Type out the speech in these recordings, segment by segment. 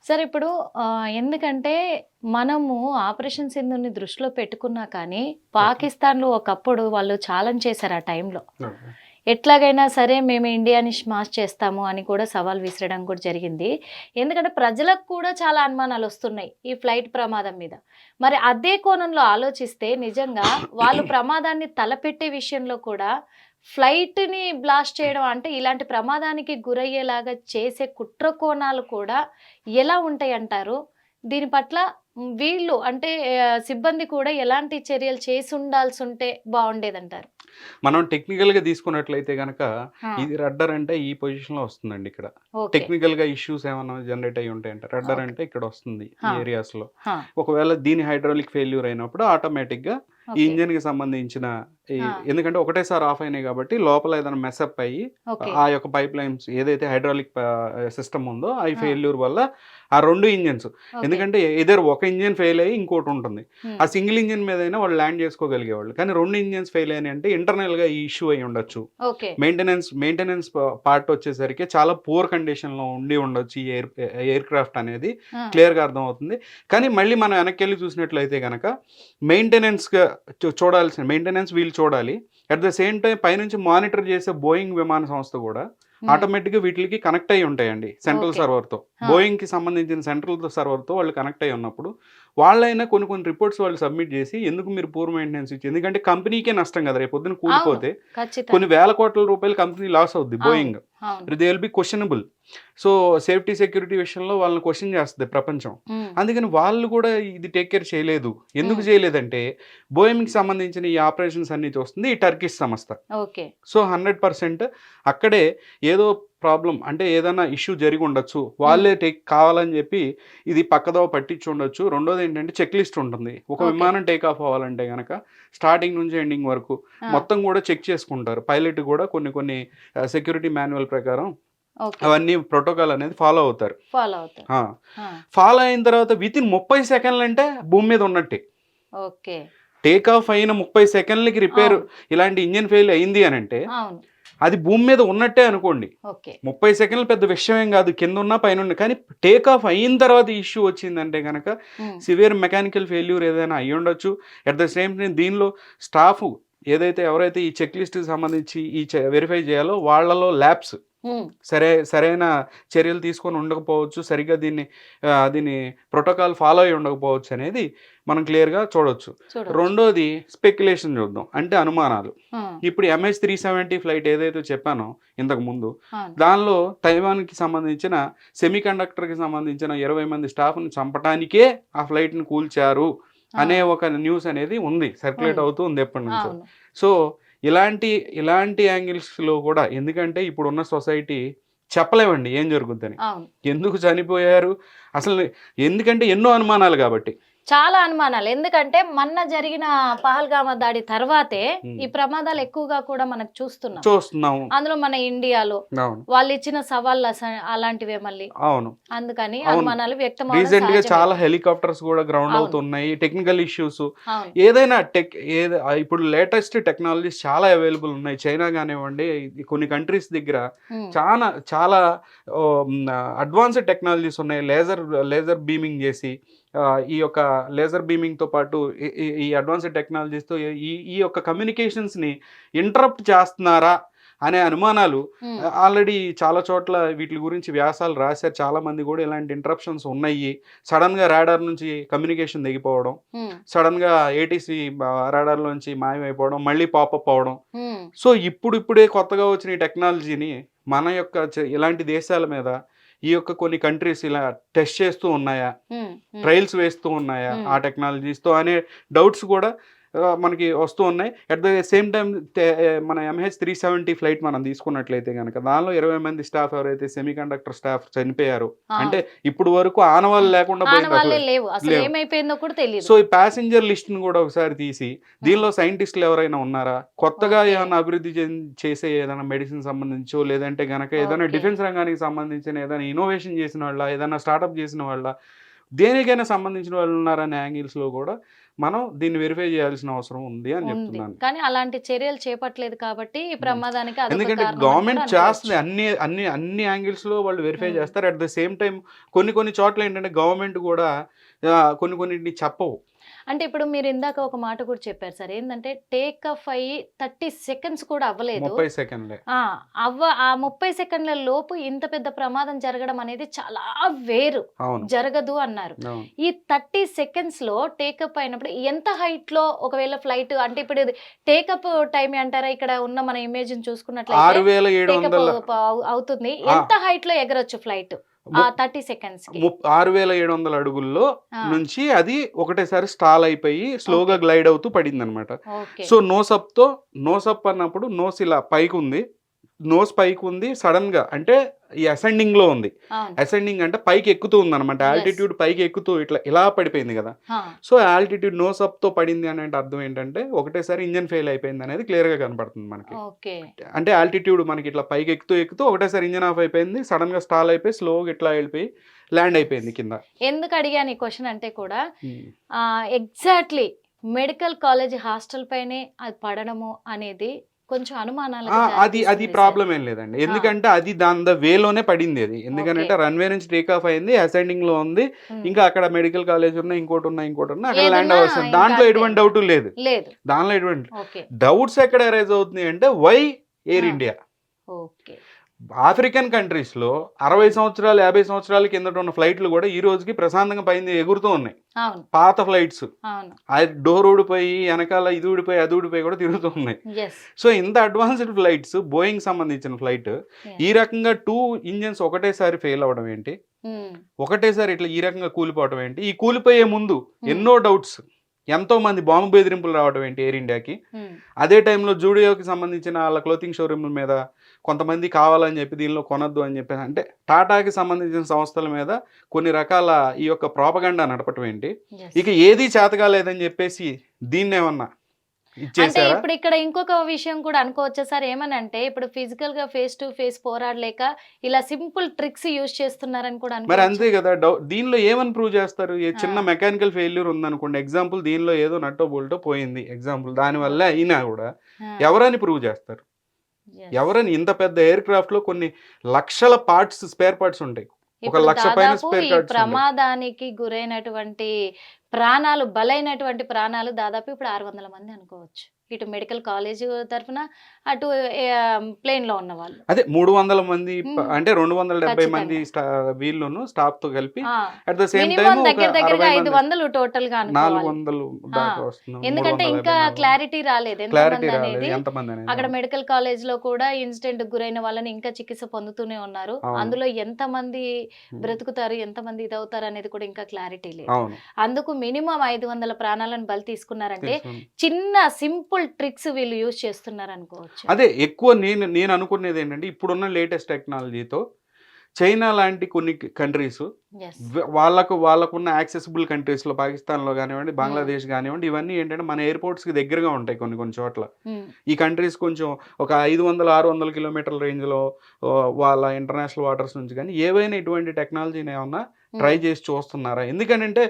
సరే ఇప్పుడు ఎందుకంటే మనము ఆపరేషన్ సింధూర్‌ని దృష్టిలో పెట్టుకున్నా కానీ, ఓకే. పాకిస్తాన్‌లో ఒకప్పుడు వాళ్ళు ఛాలెంజ్ చేశారు ఆ టైంలో. ఓకే. ఎట్లాగైనా సరే మేము ఇండియాని స్మాష్ చేస్తాము అని కూడా సవాల్ విసరడం కూడా జరిగింది. ఎందుకంటే ప్రజలకు కూడా చాలా అనుమానాలొస్తున్నాయి ఈ ఫ్లైట్ ప్రమాదం మీద. మరి అదే కోణంలో ఆలోచిస్తే నిజంగా వాళ్ళు ప్రమాదాన్ని తలపెట్టే విషయంలో కూడా ఫ్లైట్‌ని బ్లాస్ట్ చేయడం అంటే ఇలాంటి ప్రమాదానికి గురయ్యేలాగా చేసే కుట్ర కోణాలు కూడా ఎలా ఉంటాయంటారు? దీని పట్ల వీళ్ళు అంటే సిబ్బంది కూడా ఎలాంటి చర్యలు చేసుండాల్సుంటే బావుండేదంటారు? మనం టెక్నికల్‌గా తీసుకున్నట్లయితే గనక, ఆ! ఇది రడ్డర్ అంటే ఈ పొజిషన్‌లో వస్తుందండి ఇక్కడ. ఓకే. టెక్నికల్‌గా ఇష్యూస్ ఏమన్నా జనరేట్ అయ్యి ఉంటాయంటే, రడ్డర్ ఓకే. అంటే ఇక్కడొస్తుంది ఈ ఆ! ఏరియాస్‌లో. ఆ! ఒకవేళ దీని హైడ్రాలిక్ ఫెయిల్యూర్ అయినప్పుడు ఆటోమేటిక్‌గా ఈ ఓకే. ఇంజిన్‌కి సంబంధించిన ఆ! ఎందుకంటే ఒకటేసారి ఆఫ్ అయినాయి కాబట్టి లోపల ఏదైనా మెసప్ అయ్యి ఓకే. ఆ యొక్క పైప్ లైన్స్ ఏదైతే హైడ్రాలిక్ సిస్టమ్ ఉందో అయి ఆ! ఫెయిల్యూర్ వల్ల ఆ 2 ఇంజిన్స్ ఓకే. ఎందుకంటే ఎయిదర్ ఒక ఇంజిన్ ఫెయిల్ అయ్యి ఇంకోటి ఉంటుంది. హ్మ్. ఆ సింగిల్ ఇంజిన్ మీదైనా వాళ్ళు ల్యాండ్ చేసుకోగలిగేవాళ్ళు. కానీ 2 ఇంజిన్స్ ఫెయిల్ అయినాయి అంటే ఇంటర్నల్‌గా ఈ ఇష్యూ అయ్యి ఉండొచ్చు. ఓకే. మెయింటెనెన్స్ పార్ట్ వచ్చేసరికి చాలా పూర్ కండిషన్‌లో ఉండి ఉండొచ్చు ఈ ఎయిర్ క్రాఫ్ట్ అనేది ఆ! క్లియర్‌గా అర్థమవుతుంది. కానీ మళ్ళీ మనం వెనక్కెళ్ళి చూసినట్లయితే గనక మెయింటెనెన్స్‌గా చూడాల్సిన మెయింటెనెన్స్ వీళ్ళు చూడాలి. అట్ ద సేమ్ టైమ్ పైనుంచి మానిటర్ చేసే బోయింగ్ విమాన సంస్థ కూడా హ్మ్. ఆటోమేటిక్‌గా వీటిలికి కనెక్ట్ అయ్యి ఉంటాయండి సెంట్రల్ ఓకే. సర్వర్‌తో. ఆ! బోయింగ్‌కి సంబంధించిన సెంట్రల్ సర్వర్‌తో వాళ్ళు కనెక్ట్ అయ్యి ఉన్నప్పుడు, వాళ్ళైనా కొన్ని కొన్ని రిపోర్ట్స్ వాళ్ళు సబ్మిట్ చేసి ఎందుకు మీరు పూర్ మెయింటెనెన్స్ ఎందుకంటే కంపెనీకే నష్టం కదా! రేపొద్దున అవును. కూలిపోతే కొన్ని ఖచ్చితంగా. వేల కోట్ల రూపాయలు కంపెనీ లాస్ అవుద్ది అవును. బోయింగ్. అవును. They will be questionable. So, safety, security విషయంలో వాళ్ళని క్వెషన్ చేస్తది ప్రపంచం. హ్మ్. అందుకని వాళ్ళు కూడా ఇది టేక్ కేర్ చేయలేదు. ఎందుకు హ్మ్. చేయలేదంటే, బోయింగ్‌కి సంబంధించిన ఈ ఆపరేషన్స్ అన్నీ చూస్తుంది ఈ టర్కిష్ సంస్థ. ఓకే. సో, 100% అక్కడే ఏదో ప్రాబ్లమ్ అంటే ఏదైనా ఇష్యూ జరిగుండొచ్చు. హ్మ్. వాళ్ళే కావాలని జెప్పి ఇది పక్కదోవ పట్టించుండొచ్చు. రెండోదేంటంటే చెక్ లిస్ట్ ఉంటుంది. ఒక ఓకే. విమానం టేక్ ఆఫ్ అవ్వాలంటే గనక స్టార్టింగ్ నుంచి ఎండింగ్ వరకు ఆ! మొత్తం గూడా చెక్ చేసుకుంటారు. పైలట్ గూడా కొన్ని కొన్ని సెక్యూరిటీ మాన్యువల్ ప్రకారం ఓకే. అవన్నీ ప్రోటోకాల్ అనేది ఫాలో అవుతారు. ఫాలో అవుతారు. ఆ! ఆ! ఫాలో అయిన తర్వాత వితిన్ 30 సెకన్లంటే భూమి మీద ఉన్నట్టే. ఓకే. టేక్ ఆఫ్ అయిన 30 సెకన్లకి రిపేర్ అవును. ఇలాంటి ఇంజిన్ ఫెయిల్ అయింది అనంటే అవును. అది భూమి మీద ఉన్నట్టే అనుకోండి. ఓకే. 30 సెకన్లు పెద్ద విషయం ఏం గాదు. కిందున్నా, పైనున్నా. కానీ టేక్ ఆఫ్ అయిన తర్వాత ఇష్యూ వచ్చిందంటే గనక హ్మ్. సివియర్ మెకానికల్ ఫెయిల్యూర్ ఏదైనా అయ్యుండొచ్చు. అట్ ద సేమ్ టైమ్ దీనిలో స్టాఫు ఎవరైతే ఈ చెక్ లిస్ట్‌కి సంబంధించి ఈ వెరిఫై జేయాలో వాళ్ళలో ల్యాబ్స్ హ్మ్. సరైన చర్యలు తీసుకొని ఉండకపోవచ్చు. సరిగ్గా దీన్ని ప్రోటోకాల్ ఫాలో అయ్యి ఉండకపోవచ్చు అనేది మనం క్లియర్‌గా చూడొచ్చు. చూడొచ్చు. రెండోది స్పెక్యులేషన్ చూద్దాం. అంటే అనుమానాలు. ఆ! ఇప్పుడు MH370 ఫ్లైట్ ఏదైతే చెప్పానో ఇంతకుముందు, అవును. దానిలో తైవాన్‌కి సంబంధించిన సెమీకండక్టర్‌కి సంబంధించిన 20 మంది స్టాఫ్‌ని చంపటానికే ఆ ఫ్లైట్‌ని కూల్చారు ఆ! అనే ఒక న్యూస్ అనేది ఉంది. సర్క్యులేట్ ఉంది. అవుతూ ఉంది ఎప్పటినుంచో. అవును. సో, ఇలాంటి ఇలాంటి యాంగిల్స్‌లో కూడా ఎందుకంటే ఇప్పుడున్న సొసైటీ చెప్పలేమండి ఏం జరుగుద్దని. అవును. ఎందుకు చనిపోయారు? అసలు ఎందుకంటే ఎన్నో అనుమానాలు గాబట్టి. చాలా అనుమానాలు. ఎందుకంటే మొన్న జరిగిన పహల్గామా దాడి తర్వాతే ఈ హ్మ్. ప్రమాదాలు ఎక్కువగా కూడా మనకు చూస్తున్నాం. చూస్తున్నాము. అందులో మన ఇండియాలో అవును. వాళ్ళిచ్చిన సవాళ్ళు అలాంటివే మళ్ళీ. అవును. అందుకని అవును. అనుమానాలు వ్యక్తమవ్వడం రీసెంట్‌గా సహజమే. చాలా హెలికాప్టర్స్ గూడా గ్రౌండ్ అవును. అవుతున్నాయి. టెక్నికల్ ఇష్యూస్ అవును. ఏదైనా ఇప్పుడు లేటెస్ట్ టెక్నాలజీస్ చాలా అవైలబుల్ ఉన్నాయి. చైనా గానివ్వండి, కొన్ని కంట్రీస్ దగ్గర హ్మ్. చాలా అడ్వాన్స్‌డ్ టెక్నాలజీస్ ఉన్నాయి. లేజర్ బీమింగ్ జేసి ఈ యొక్క లేజర్ బీమింగ్‌తో పాటు ఈ ఈ ఈ అడ్వాన్స్‌డ్ టెక్నాలజీస్‌తో ఈ ఈ యొక్క కమ్యూనికేషన్స్‌ని ఇంటరప్ట్ చేస్తున్నారా అనే అనుమానాలు హ్మ్. ఆల్రెడీ చాలా చోట్ల వీటిలి గురించి వ్యాసాలు రాసారు. చాలామంది గూడా ఇలాంటి ఇంటరప్షన్స్ ఉన్నాయి. సడెన్‌గా రాడార్ నుంచి కమ్యూనికేషన్ తెగిపోవడం. హ్మ్. సడెన్‌గా ఏటీసీ రాడార్‌లోంచి మాయమైపోవడం. మళ్ళీ పాపప్ అవ్వడం. హ్మ్. సో, ఇప్పుడిప్పుడే కొత్తగా వచ్చిన ఈ టెక్నాలజీని మన యొక్క ఇలాంటి దేశాల మీద ఈ యొక్క కొన్ని కంట్రీస్ ఇలా టెస్ట్ చేస్తూ ఉన్నాయా? హ్మ్. హ్మ్. ట్రయల్స్ వేస్తూ ఉన్నాయా? హ్మ్. ఆ టెక్నాలజీస్‌తో అనే డౌట్స్ కూడా మనకి వస్తూ ఉన్నాయి. అట్ ద సేమ్ టైమ్ మన MH370 ఫ్లైట్ మనం తీసుకున్నట్లయితే గనక దానిలో 20 మంది స్టాఫ్ ఎవరైతే సెమీకండక్టర్ స్టాఫ్ చనిపోయారో అంటే అవును. ఇప్పుడు వరకు ఆనవాళ్ళు లేకుండా పోయింది ఆనవాళ్ళే అసలు. లేవు. లేవు. అసలేమైపోయిందో కూడా తెలీదు. సో, ఈ ప్యాసింజర్ లిస్ట్‌ని గూడా ఒకసారి తీసి, హ్మ్. దీనిలో సైంటిస్ట్‌లు ఎవరైనా ఉన్నారా? కొత్తగా ఓకే. ఏమన్నా అభివృద్ధి చేసే ఏదైనా మెడిసిన్ సంబంధించో, లేదంటే గనక ఏదైనా ఓకే. డిఫెన్స్ రంగానికి సంబంధించిన ఏదైనా ఇన్నోవేషన్ చేసినోళ్ళా? ఏదైనా స్టార్టప్ చేసిన వాళ్ళా? దేనికైనా సంబంధించిన వాళ్ళున్నారనే యాంగిల్స్‌లో గూడా మనం దీన్ని వెరిఫై చేయాల్సిన అవసరం ఉంది అని ఉంది. చెప్తున్నాను. కానీ అలాంటి చర్యలు చేపట్టలేదు కాబట్టి ఈ ప్రమాదానికి అదొక ఎందుకంటే కారణం అని గవర్నమెంట్ కూడా చేస్తుంది అనుకోవచ్చు. అన్ని యాంగిల్స్ లో వాళ్ళు వెరిఫై ఉమ్. చేస్తారు. అట్ ద సేమ్ టైం కొన్ని చోట్ల ఏంటంటే గవర్నమెంట్ కూడా కొన్నిటిని చెప్పవు. అంటే ఇప్పుడు మీరు ఇందాక ఒక మాట కూడా చెప్పారు సార్, ఏంటంటే టేక్ ఆఫ్ అయ్యి 30 సెకండ్స్ కూడా అవ్వలేదు. 30 సెకండ్లే. ఆ 30 సెకండ్ల లోపు ఇంత పెద్ద ప్రమాదం జరగడం అనేది చాలా వేరు, అవును జరగదు అన్నారు. అవును. ఈ 30 సెకండ్స్ లో టేకప్ అయినప్పుడు ఎంత హైట్ లో ఒకవేళ ఫ్లైట్ అంటే ఇప్పుడు ఇది టేకప్ టైం అంటారా, ఇక్కడ ఉన్న మన ఇమేజ్ చూసుకున్నట్లయితే 6700 టేకప్ అవుతుంది, ఎంత హైట్ లో ఎగరొచ్చు ఫ్లైట్ ఆ 30 సెకండ్స్ కి? 6700 అడుగుల్లో ఆ, నుంచి అది ఒకటేసారి స్టాల్ అయిపోయి స్లోగా ఓకే గ్లైడ్ అవుతూ పడింది అనమాట. ఓకే. సో నోసప్ అన్నప్పుడు నోస్ ఇలా పైకి ఉంది, నోస్ పైకి ఉంది, సడన్ గా అంటే ఈ అసెండింగ్ లో ఉంది. అవును. అసెండింగ్ అంటే పైకి ఎక్కుతూ ఉంది అనమాట, Yes. ఆల్టిట్యూడ్ పైకి ఎక్కుతూ ఇలా పడిపోయింది కదా. ఆ, సో ఆల్టిట్యూడ్ నోసప్ తో పడింది అనే అర్థం ఏంటంటే ఒకటేసారి ఇంజన్ ఫెయిల్ అయిపోయింది అనేది క్లియర్ గా కనపడుతుంది మనకి. ఓకే. అంటే ఆల్టిట్యూడ్ మనకి ఇట్లా పైకి ఎక్కుతూ ఒకటేసారి ఇంజన్ ఆఫ్ అయిపోయింది, సడన్ గా స్టాల్ అయిపోయి స్లోగా ఇట్లా వెళ్ళిపోయి ల్యాండ్ అయిపోయింది కింద. ఎందుకు అడిగాను ఈ క్వశ్చన్ అంటే కూడా ఎగ్జాక్ట్లీ మెడికల్ కాలేజ్ హాస్టల్ పైనే అది పడడము అనేది కొంచెం అనుమానాలకు అది దారితీస్తుంది అది సార్. ప్రాబ్లం ఏం లేదండి, ఎందుకంటే అది దాని వేలోనే పడింది అది. ఎందుకంటే రన్వే నుంచి టేక్ ఆఫ్ అయింది, అసెండింగ్ లో ఉంది, ఉమ్. ఇంకా అక్కడ మెడికల్ కాలేజ్ ఉన్నా ఇంకోటి ఉన్నా అక్కడ ల్యాండ్ ఏదున్నా అవ్వాల్సింది. ఇంకా దాంట్లో అంతే. ఎటువంటి డౌట్ లేదు. లేదు. దానిలో ఎటువంటి ఓకే. డౌట్స్ ఎక్కడ అరైజ్ అవుతుంది అంటే వై ఎయిర్ ఆ. ఇండియా. ఓకే. ఆఫ్రికన్ కంట్రీస్ లో 60 సంవత్సరాలు 50 సంవత్సరాల కిందట ఉన్న ఫ్లైట్లు కూడా ఈ రోజుకి ప్రశాంతంగా పైన ఎగురుతూ ఉన్నాయి, అవును పాత ఫ్లైట్స్. అవును. ఆ డోర్ ఊడిపోయి వెనకాల ఇది ఊడిపోయి అది ఊడిపోయి కూడా తిరుగుతూ ఉన్నాయి. ఎస్. సో ఇంత అడ్వాన్స్డ్ ఫ్లైట్స్, బోయింగ్ సంబంధించిన ఫ్లైట్ ఈ రకంగా 2 ఇంజన్స్ ఒకటేసారి ఫెయిల్ అవడం ఏంటి, ఒకటేసారి ఇట్లా ఈ రకంగా కూలిపోవడం ఏంటి, ఈ కూలిపోయే ముందు ఎన్నో డౌట్స్, ఎంతో మంది బాంబు బెదిరింపులు రావడం ఏంటి ఎయిర్ ఇండియాకి. అదే టైంలో జూడియోకి సంబంధించిన వాళ్ళ క్లోతింగ్ షోరూమ్ల మీద కొంతమంది కావాలని చెప్పి దీనిలో కొనొద్దు అని చెప్పి, అంటే టాటాకి సంబంధించిన సంస్థల మీద కొన్ని రకాల ఈ యొక్క ప్రాపగండా నడపటం ఏంటి, ఇక ఏది చేతగాలేదని చెప్పేసి దీన్ని ఏమన్నా అంటే ఇచ్చేసారా? ఇప్పుడు ఇక్కడ ఇంకొక విషయం కూడా అనుకోవచ్చా సార్, ఏమనంటే ఇప్పుడు ఫిజికల్ గా ఫేస్ టు ఫేస్ పోరాడలేక ఇలా సింపుల్ ట్రిక్స్ యూజ్ చేస్తున్నారని కూడా మరి అనుకోవచ్చు. అంతే కదా, దీనిలో ఏమని ప్రూవ్ చేస్తారు? ఏ చిన్న ఆ. మెకానికల్ ఫెయిల్యూర్ ఉందనుకోండి, ఎగ్జాంపుల్ దీనిలో ఏదో నట్టో బోల్టో పోయింది ఎగ్జాంపుల్, దానివల్ల అయినా కూడా ఎవరని ప్రూవ్ చేస్తారు? ఎవరని? ఇంత పెద్ద ఎయిర్ క్రాఫ్ట్ లో కొన్ని లక్షల పార్ట్స్, స్పేర్ పార్ట్స్ ఉంటాయి, ఒక ఇప్పుడు 1,00,000 పైన దాదాపు స్పేర్ ఈ పార్ట్స్ ఉంటాయి. ప్రమాదానికి గురైనటువంటి ప్రాణాలు, బలైనటువంటి ప్రాణాలు దాదాపు ఇప్పుడు 600 మంది అనుకోవచ్చు. ఇటు మెడికల్ కాలేజ్ తరఫున, అటు ప్లేన్ లో ఉన్న వాళ్ళు. అదే 300 మంది అంటే 270 ఖచ్చితంగా. మంది వీళ్ళను స్టాఫ్ తో కలిపి ఆ, at the same minimum time ఒక దగ్గర దగ్గరగా 60 మంది, 500 టోటల్ గా అనుకోవాలి. 400 దాకా వస్తుంది. ఎందుకంటే ఇంకా క్లారిటీ రాలేదు క్లారిటీ ఎంతమంది రాలేదు అనేది. ఎంతమంది అనేది. అక్కడ మెడికల్ కాలేజ్ లో కూడా ఇన్సిడెంట్ గురైన వాళ్ళని ఇంకా చికిత్స పొందుతూనే ఉన్నారు. అవును. అందులో ఎంతమంది బ్రతుకుతారు, ఎంతమంది ఇదవుతారు అనేది కూడా ఇంకా క్లారిటీ లేదు. అవును. అందుకు మినిమం 500 ప్రాణాలను బలి తీసుకున్నారంటే తీసుకున్నాం. చిన్న సింపుల్ ట్రిక్స్ వీళ్ళు యూజ్ చేస్తున్నారు అనుకోవచ్చు. అదే ఎక్కువ నేను అనుకునేది ఏంటంటే ఇప్పుడున్న లేటెస్ట్ టెక్నాలజీతో చైనా లాంటి కొన్ని కంట్రీస్, Yes. వాళ్ళకున్న యాక్సెసిబుల్ కంట్రీస్లో, పాకిస్తాన్లో కానివ్వండి, బంగ్లాదేశ్ కానివ్వండి, ఇవన్నీ ఏంటంటే మన ఎయిర్పోర్ట్స్కి దగ్గరగా ఉంటాయి కొన్ని చోట్ల. Hmm. ఈ కంట్రీస్ కొంచెం ఒక 500-600 కిలోమీటర్ల రేంజ్లో వాళ్ళ ఇంటర్నేషనల్ వాటర్స్ నుంచి కానీ ఏవైనా ఇటువంటి టెక్నాలజీని ఏమన్నా ట్రై చేసి చూస్తున్నారా? ఎందుకంటే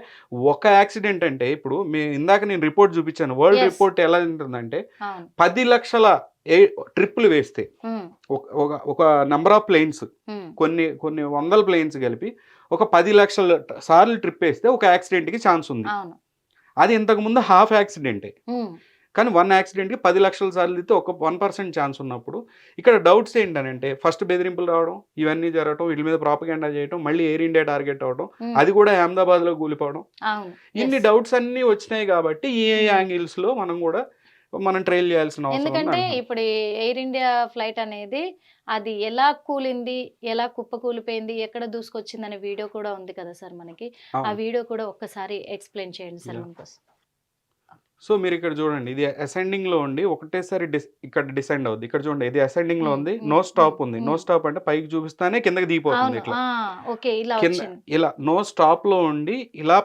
ఒక యాక్సిడెంట్ అంటే ఇప్పుడు ఇందాక నేను రిపోర్ట్ చూపించాను, వరల్డ్ Yes. రిపోర్ట్ ఎలా ఉంటుందంటే అవును. 10 లక్షల ట్రిప్పులు వేస్తే Hmm. ఒక నెంబర్ ఆఫ్ ప్లేన్స్, Hmm. కొన్ని వందల ప్లేన్స్ కలిపి ఒక 10 లక్షల సార్లు ట్రిప్ వేస్తే ఒక యాక్సిడెంట్కి ఛాన్స్ ఉంది. అవును. అది ఇంతకుముందు హాఫ్ యాక్సిడెంటే, Hmm. కానీ 1 యాక్సిడెంట్కి 10 లక్షల సార్లు అయితే ఒక 1% ఛాన్స్ ఉన్నప్పుడు ఇక్కడ డౌట్స్ ఏంటనంటే ఫస్ట్ బెదిరింపులు రావడం, ఇవన్నీ జరగడం, వీటి మీద ప్రాపగెండా చేయడం, మళ్ళీ ఎయిర్ ఇండియా టార్గెట్ అవ్వడం, Hmm. అది కూడా అహ్మదాబాద్లో కూలిపోవడం, అవును. ఇన్ని Yes. డౌట్స్ అన్నీ వచ్చినాయి కాబట్టి ఈ యాంగిల్స్లో మనం ట్రైల్ చేయాల్సిన అవసరం ఉంది ఎందుకంటే అంటున్నాను. ఇప్పుడు ఎయిర్ ఇండియా ఫ్లైట్ అనేది అది ఎలా కూలింది, ఎలా కుప్పకూలిపోయింది, ఎక్కడ దూసుకొచ్చింది అనే వీడియో కూడా ఉంది కదా సార్ మనకి. ఆ అవును. వీడియో కూడా ఒక్కసారి ఎక్స్ప్లెయిన్ చేయండి సార్ Yeah. మనకోసం. సో మీరు ఇక్కడ చూడండి, ఇది అసెండింగ్ లో ఉండి ఒకటేసారి ఇక్కడ డిసెండ్ అవుద్ది. ఇక్కడ చూడండి, ఇది అసెండింగ్ లో ఉంది, నో స్టాప్ ఉంది. నో స్టాప్ అంటే పైకి చూపిస్తానే కిందకి దిగిపోతుంది. అవును. ఇట్లా ఓకే, ఇలా కింద వచ్చింది. ఇలా నో స్టాప్ లో ఉండి ఇలా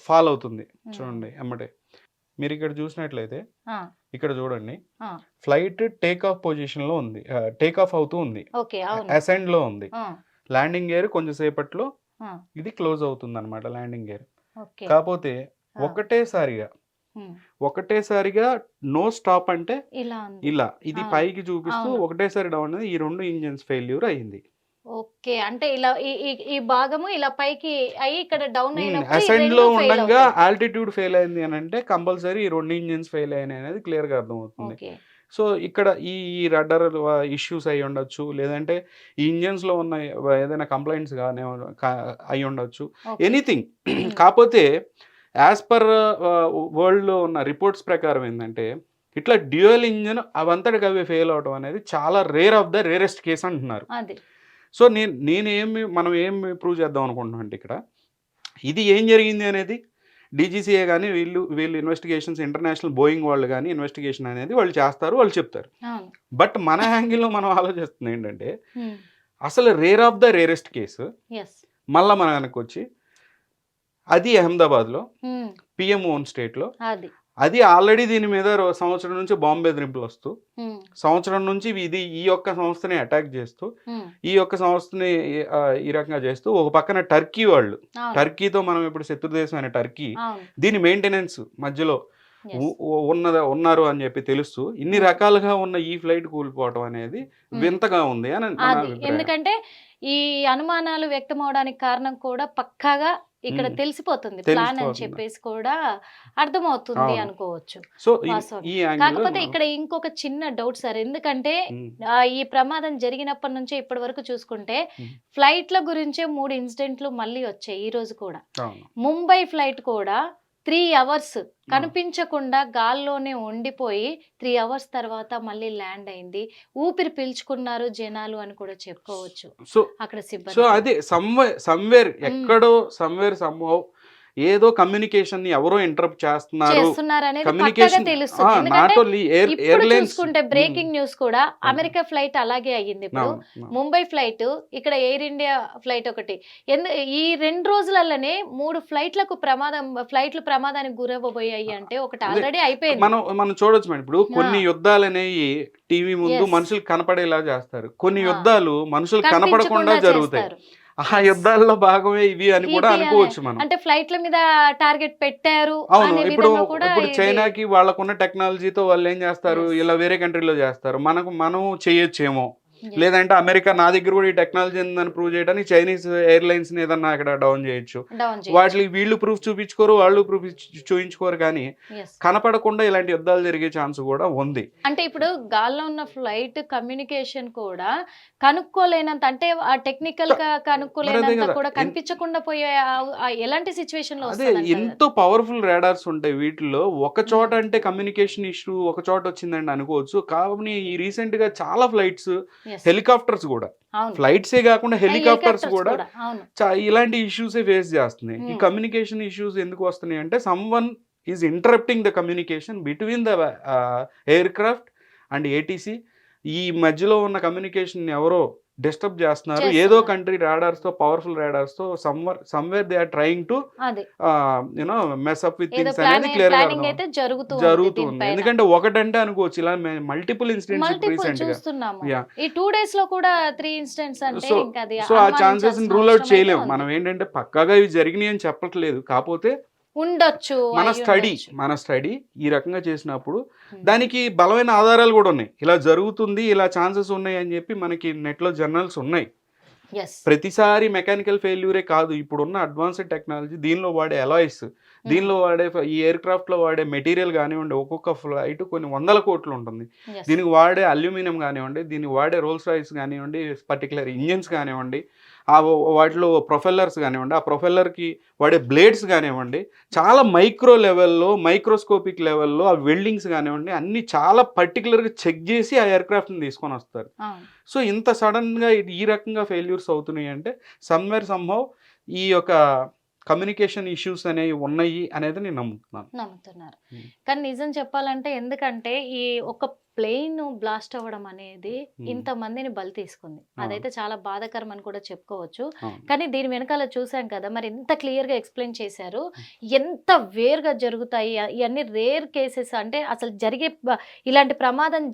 ఫాల్ అవుతుంది. చూడండి ఎమ్మటే మీరు ఇక్కడ చూసినట్లయితే ఆ, ఇక్కడ చూడండి, ఆ, ఫ్లైట్ టేక్ ఆఫ్ పొజిషన్ లో ఉంది, టేక్ ఆఫ్ అవుతూ ఉంది, ఓకే. అవును. అసెండ్ లో ఉంది. ఆ, ల్యాండింగ్ గేర్ కొంచెం సేపట్లో ఆ, ఇది క్లోజ్ అవుతుంది అనమాట, ల్యాండింగ్ గేర్. ఓకే. కాకపోతే ఒకటేసారిగా ఉమ్, ఒకటేసారిగా నో స్టాప్ అంటే ఇలా ఉంది. ఇలా ఇది అవును. పైకి చూపిస్తూ అవును. ఒకటేసారి డౌన్ అనేది ఈ 2 ఇంజిన్స్ ఫెయిల్యూర్ అయింది. ఓకే. అంటే ఇలా ఈ ఈ ఈ భాగము ఇలా పైకి అయ్యి ఇక్కడ డౌన్ అయినప్పుడు ఈ అసెండ్ 2 లో ఫెయిల్ ఉండంగా అవుతాయి. ఆల్టిట్యూడ్ ఫెయిల్ అయింది అని అంటే కంపల్సరీ ఈ 2 ఇంజిన్స్ ఫెయిల్ అయినాయి అనేది క్లియర్ గా అర్థమవుతుంది. ఓకే. సో ఇక్కడ ఈ రడ్డర్ ఇష్యూస్ అయి ఉండొచ్చు, లేదంటే ఈ ఇంజిన్స్ లో ఉన్న ఏదైనా కంప్లైంట్స్ కానీ అయి ఉండొచ్చు, ఓకే. ఎనీథింగ్. ఉమ్, కాకపోతే యాజ్ పర్ వరల్డ్ లో ఉన్న రిపోర్ట్స్ ప్రకారం ఏంటంటే ఇట్లా డ్యూయల్ ఇంజిన్ అవంతటికి అవే ఫెయిల్ అవడం అనేది చాలా rare of the rarest case అంటున్నారు. అది. సో మనం ఏం ప్రూవ్ చేద్దాం అనుకుంటున్నాం అంటే ఇక్కడ ఇది ఏం జరిగింది అనేది డీజీసీఏ కానీ వీళ్ళు ఇన్వెస్టిగేషన్స్ ఇంటర్నేషనల్ బోయింగ్ వాళ్ళు కానీ ఇన్వెస్టిగేషన్ అనేది వాళ్ళు చేస్తారు, వాళ్ళు చెప్తారు. అవును. బట్ మన యాంగిల్లో మనం ఆలోచిస్తుంది ఏంటంటే ఉమ్, అసలు rare of the rarest cases. మళ్ళీ మన వెనక్కి వచ్చి అది అహ్మదాబాద్లో ఉమ్, పిఎం ఓన్ స్టేట్లో అది. అది ఆల్రెడీ దీని మీద సంవత్సరం నుంచి బాంబు బెదిరింపులు వస్తూ ఉమ్, సంవత్సరం నుంచి ఈ యొక్క సంస్థని అటాక్ చేస్తూ ఉమ్, ఈ యొక్క సంస్థని ఈ రకంగా చేస్తూ ఒక పక్కన టర్కీ వాళ్ళు, అవును. టర్కీతో మనం ఇప్పుడు శత్రుదేశం అయిన టర్కీ అవును. దీని మెయింటెనెన్స్ మధ్యలో Yes. ఉన్నారు అని చెప్పి తెలుస్తూ ఇన్ని రకాలుగా ఉన్న ఈ ఫ్లైట్ కూలిపోవటం అనేది వింతగా ఉంది అని నా అది అభిప్రాయం. ఎందుకంటే ఈ అనుమానాలు వ్యక్తం అవడానికి కారణం కూడా పక్కాగా ఇక్కడ తెలిసిపోతుంది ప్లాన్ అని తెలిసిపోతుంది. చెప్పేసి కూడా అర్థమవుతుంది అవును. అనుకోవచ్చు. సో వాస్తవం. ఈ యాంగిల్లో కాకపోతే ఇక్కడ ఇంకొక చిన్న డౌట్ సార్, ఎందుకంటే ఈ ప్రమాదం జరిగినప్పటి నుంచే ఇప్పటి వరకు చూసుకుంటే ఫ్లైట్ల గురించే 3 ఇన్సిడెంట్లు మళ్ళీ వచ్చాయి ఈ రోజు కూడా. ముంబై ఫ్లైట్ కూడా 3 అవర్స్ కనిపించకుండా గాల్లోనే ఉండిపోయి 3 అవర్స్ తర్వాత మళ్ళీ ల్యాండ్ అయింది. ఊపిరి పీల్చుకున్నారు జనాలు అని కూడా చెప్పుకోవచ్చు సో అక్కడ సో సిబ్బంది. అదే సమ్వేర్ ఎక్కడో సంహవ్ ఏదో కమ్యూనికేషన్ ని ఎవరో ఇంటరప్ట్ చేస్తున్నారు. చేస్తున్నారనేది పక్కాగా కమ్యూనికేషన్ తెలుస్తుంది. నాట్ ఎందుకంటే ఓన్లీ ఇప్పుడు ఎయిర్లైన్స్ చూసుకుంటే బ్రేకింగ్ న్యూస్ కూడా అమెరికా ఫ్లైట్ అలాగే అయ్యింది. ఇప్పుడు ముంబై ఫ్లైట్, ఇక్కడ ఎయిర్ ఇండియా ఫ్లైట్ ఒకటి. ఈ 2 రోజులలోనే 3 ఫ్లైట్లు ప్రమాదానికి గురవ్వబోయాయి అంటే ఒకటి ఆల్రెడీ అయిపోయింది. మనం చూడొచ్చు మేడం. ఇప్పుడు కొన్ని యుద్ధాలు అనేవి టీవీ ముందు Yes. మనుషులు కనపడేలా చేస్తారు, కొన్ని ఆ. యుద్ధాలు మనుషులు కనపడకుండా కనిపించకుండా జరుగుతాయి. చేస్తారు. ఆ యుద్ధాల్లో భాగమే ఇవి అని కూడా ఇది అనుకోవచ్చు మనం. అంటే ఫ్లైట్ల మీద టార్గెట్ పెట్టారు అవును. అనే ఇప్పుడు విధంగా కూడా ఇది- చైనాకి వాళ్ళకున్న టెక్నాలజీతో వాళ్ళు ఏం చేస్తారు, Yes. ఇలా వేరే కంట్రీలో చేస్తారు. మనం చేయొచ్చేమో, Yes. లేదంటే అమెరికా నా దగ్గర కూడా ఈ టెక్నాలజీ ఉందని ప్రూవ్ చేయడానికి చైనీస్ ఎయిర్లైన్స్ ఏదన్నా అక్కడ డౌన్ చేయొచ్చు. డౌన్ చేయండి. వాటికి వీళ్ళు ప్రూఫ్ చూపించుకోరు, వాళ్ళు ప్రూఫ్ చూపించుకోరు, కానీ Yes. కనపడకుండా ఇలాంటి యుద్ధాలు జరిగే ఛాన్స్ కూడా ఉంది. అంటే ఇప్పుడు గాల్లో ఉన్న ఫ్లైట్ కమ్యూనికేషన్ కూడా కనుక్కోలేనంత, అంటే ఆ టెక్నికల్ గా కనుక్కోలేనంత కదా. కూడా కనిపించకుండా పోయే ఎలాంటి సిచ్యువేషన్ లో అదే వస్తుందంటారు? ఎంతో పవర్ఫుల్ రాడార్స్ ఉంటాయి వీటిలో. ఒక చోట అంటే కమ్యూనికేషన్ ఇష్యూ ఒక చోట వచ్చిందండి అనుకోవచ్చు, కానీ ఈ రీసెంట్ గా చాలా ఫ్లైట్స్, Yes. హెలికాప్టర్స్ కూడా, అవును. ఫ్లైట్సే కాకుండా హెలికాప్టర్స్ Helicopters కూడా అవును. ఇలాంటి ఇష్యూసే ఫేస్ చేస్తున్నాయి. ఈ Hmm. కమ్యూనికేషన్ ఇష్యూస్ ఎందుకు వస్తున్నాయి అంటే someone is interrupting the communication between the aircraft and ATC. ఈ మధ్యలో ఉన్న కమ్యూనికేషన్ ఎవరో డిస్టర్బ్ చేస్తున్నారు. ఏదో కంట్రీ రాడార్స్ తో, పవర్ఫుల్ రాడార్స్ తో somewhere they are trying to అది మెస్ అప్ విత్ ఏదో థింగ్స్ అనేది క్లియర్ ప్లానింగ్ అయితే జరుగుతుంది. జరుగుతుంది. ఎందుకంటే ఒకటంటే అనుకోవచ్చు, ఇలా మల్టిపుల్ ఇన్సిడెంట్స్ మల్టిపుల్ రీసెంట్ గా. చూస్తున్నాము. Yeah. ఈ 2 days లో కూడా 3 ఇన్సిడెంట్స్ అంటే ఇంకా అది సో ఆ ఛాన్సెస్ అనుమానించాల్సిన రూల్ అవుట్ అవసరం అయితే చేయలేము ఉంది. మనం. ఏంటంటే పక్కాగా ఇవి జరిగినాయి అని చెప్పట్లేదు, కాకపోతే ఉండొచ్చు, మన అయి స్టడీ ఈ రకంగా చేసినప్పుడు Hmm. దానికి బలమైన ఆధారాలు కూడా ఉన్నాయి. ఇలా జరుగుతుంది, ఇలా ఛాన్సెస్ ఉన్నాయి అని చెప్పి మనకి నెట్లో జర్నల్స్ ఉన్నాయి. Yes. ప్రతిసారి మెకానికల్ ఫెయిల్యూరే కాదు, ఇప్పుడున్న అడ్వాన్స్డ్ టెక్నాలజీ, దీనిలో వాడే అలాయిస్, దీనిలో వాడే ఈ ఎయిర్ క్రాఫ్ట్ లో వాడే మెటీరియల్ కానివ్వండి, ఒక్కొక్క ఫ్లైట్ కొన్ని 100 కోట్లు ఉంటుంది. Yes. దీనికి వాడే అల్యూమినియం కానివ్వండి, దీనికి వాడే రోల్స్ రాయిస్ కానివ్వండి, పర్టికులర్ ఇంజిన్స్ కానివ్వండి, వాటిలో ప్రొఫెల్లర్స్ కానివ్వండి, ఆ ప్రొఫెల్లర్కి వాడే బ్లేడ్స్ కానివ్వండి, చాలా మైక్రో లెవెల్లో, మైక్రోస్కోపిక్ లెవెల్లో ఆ వెల్డింగ్స్ కానివ్వండి, అన్ని చాలా పర్టికులర్గా చెక్ చేసి ఆ ఎయిర్ క్రాఫ్ట్ని తీసుకొని వస్తారు. అవును. సో ఇంత సడన్గా ఈ రకంగా ఫెయిల్యూర్స్ అవుతున్నాయి అంటే సమ్వేర్ సమ్హౌ ఈ యొక్క కమ్యూనికేషన్ ఇష్యూస్ అనేవి ఉన్నాయి అనేది నేను నమ్ముతున్నారు. Hmm. కానీ నిజం చెప్పాలంటే, ఎందుకంటే ఈ ఒక ప్లేన్ బ్లాస్ట్ అవ్వడం అనేది ఇంతమందిని బలి తీసుకుంది. అదైతే చాలా బాధాకరం అని కూడా చెప్పుకోవచ్చు. కానీ దీని వెనకాల చూసాం కదా, మరి ఎంత క్లియర్ గా ఎక్స్ప్లెయిన్ చేశారు, ఎంత వేరుగా జరుగుతాయి ఇవన్నీ రేర్ కేసెస్. అంటే అసలు ఇలాంటి ప్రమాదం